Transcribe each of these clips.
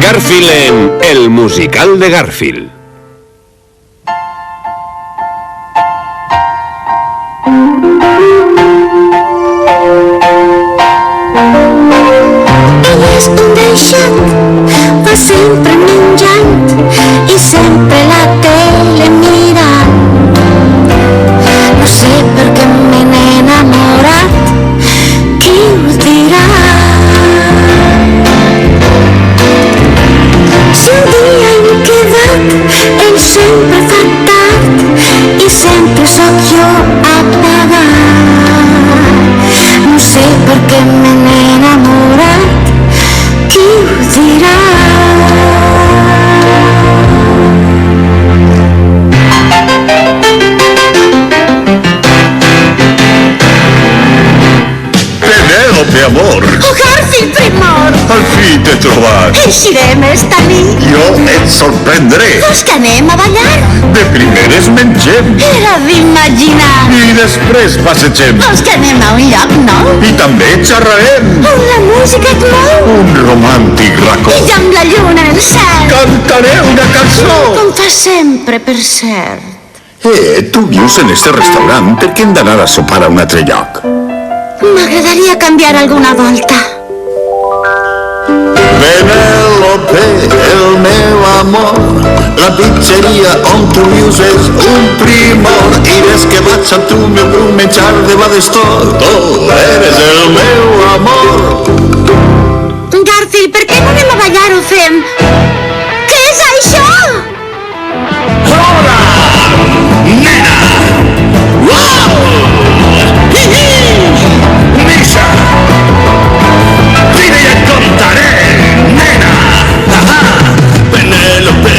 Garfield en El musical de Garfield. Ell és un deixat, va sempre menjant i sempre la tele mirant. No sé per què me n'he enamorat, qui ho dirà? Si un dia hem quedat, ell sempre fa tard i sempre sóc jo a pagar. No sé per què me n'he enamorat, qui ho dirà? Penélope, amor, Oh, Garfield, primor! al fi t'he trobat. Eixirem esta nit. Jo et sorprendré. Vols que anem a ballar? De primeres mengem Era d'imaginar. i després passegem. Vols que anem a un lloc nou? I també xerrarem. On la música et mou? Un romàntic racó. I amb la lluna en el cel. Cantaré una cançó. Com fa sempre, per cert. Tu vius en este restaurant, per què hem d'anar a sopar a un altre lloc? M'agradaria canviar alguna volta. Penélope, el meu amor, la pizzeria on tu vius és un primor. I des que vaig amb tu meu grup menjar de badestor. Tu eres el meu amor. Garfield, per què no anem a ballar o fem? Què és això? Hola, nena! Uau! Hi-hi! Misha! Vine i et contaré, nena! Ahà! Penélope,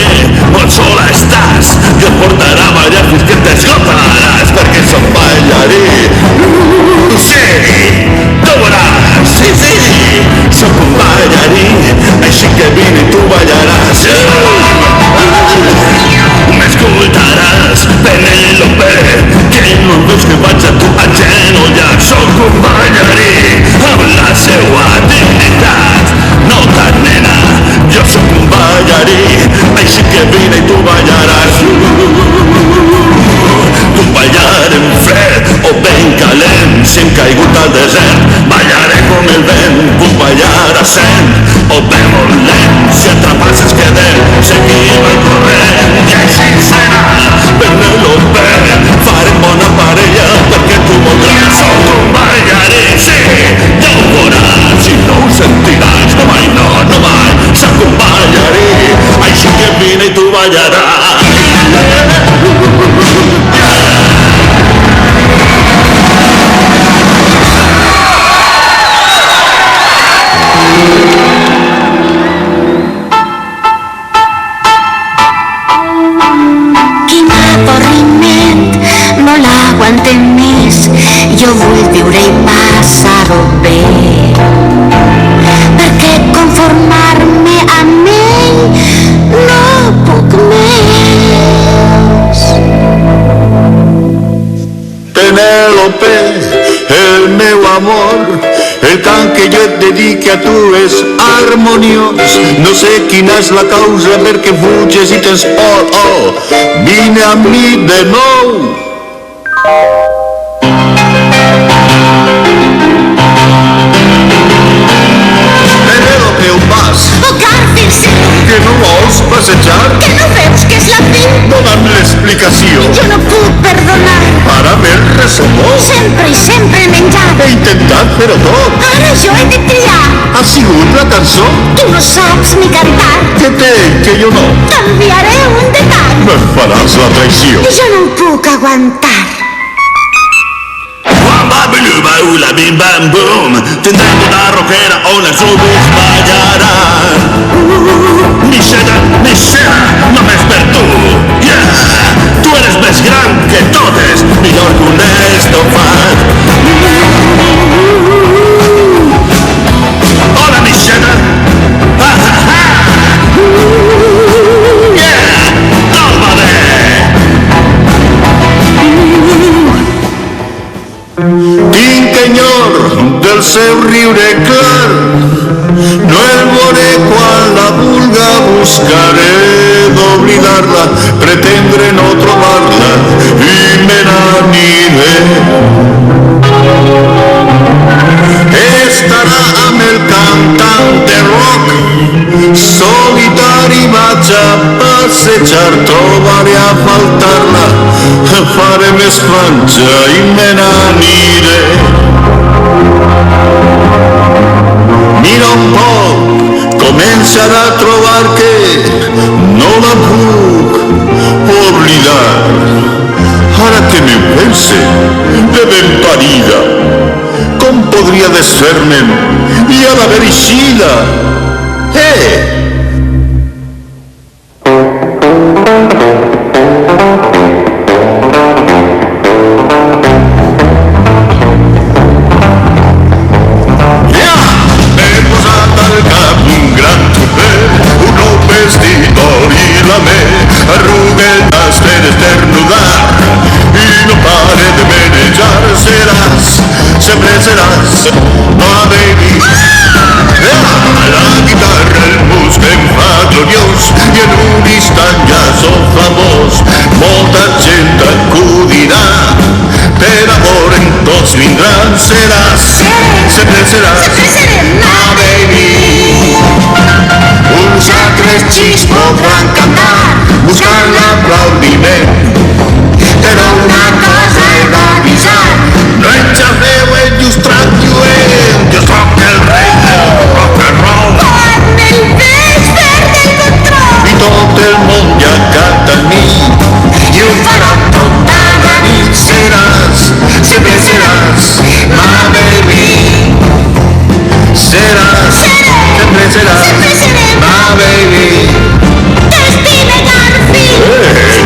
molt sola estàs. Jo et portaré a ballar fins que t'esgotaràs, perquè soc ballarí. Sí, tu veuràs, sí, soc un ballarí, així que vine i tu ballaràs. M'escoltaràs, Penélope, que no veus que vaig a tu agenollat. Soc un ballarí amb la seua dignitat. No tant, nena, jo soc un ballarí, així que vine i tu ballaràs. Tu ballarem fred o ben calent, si hem caigut al desert, ballaré com el vent. Puc ballar a 100 o bé molt lent, si atrapats ens quedem, seguim el corrent. I així serà, Penélope, farem bona parella, perquè tu voldràs. Soc un ballarí, sí, ja ho veuràs, i no ho sentiràs, no mai, no mai. Soc un ballarí, així que vine i tu ballaràs. Quin avorriment, no l'aguantem més. Jo vull viure i passar-ho bé. Perquè conformar-me amb ell no puc més. Penélope, el meu amor, el cant que jo et dedique a tu és harmoniós. No sé quina és la causa perquè fuges i tens por. Oh, vine amb mi de nou. Penélope, on vas? Oh, Garfield, sí, Que no vols passejar? que no veus que és la fi? Dona'm l'explicació. Jo no puc perdonar. Para ver resumó. Sempre i sempre he menjat. He intentat fer-ho tot. Ara jo he de triar. Ha sigut la cançó Tu no saps ni cantar. que té, que jo no. T'enviaré un detall. Me faràs la traïció. Jo no ho puc aguantar. Ula, bim, bam, boom. Tindrem una roquera on els núvols ballaran. Michelle, només per tu. Yeah! Tu eres més gran que totes, millor que un estofat. Hola, Michelle. Yeah! Toma-le! Tinc enyor del seu riure clar, no el veuré quan olvidarla, pretendré no trovarla y me n'aniré. Estarà amb el cantant de rock, solitari vaig a passejar, trobaré a faltar-la, faré més panxa i me n'aniré. Mira un poc, començarà a trobar que no la puc oblidar. Ara que me pense, de ben parida, com podria desfer-me'n i a la verixida?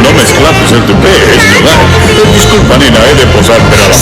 No me esclaves el tupé, es verdad. Disculpa, nena, he de posar, pero a la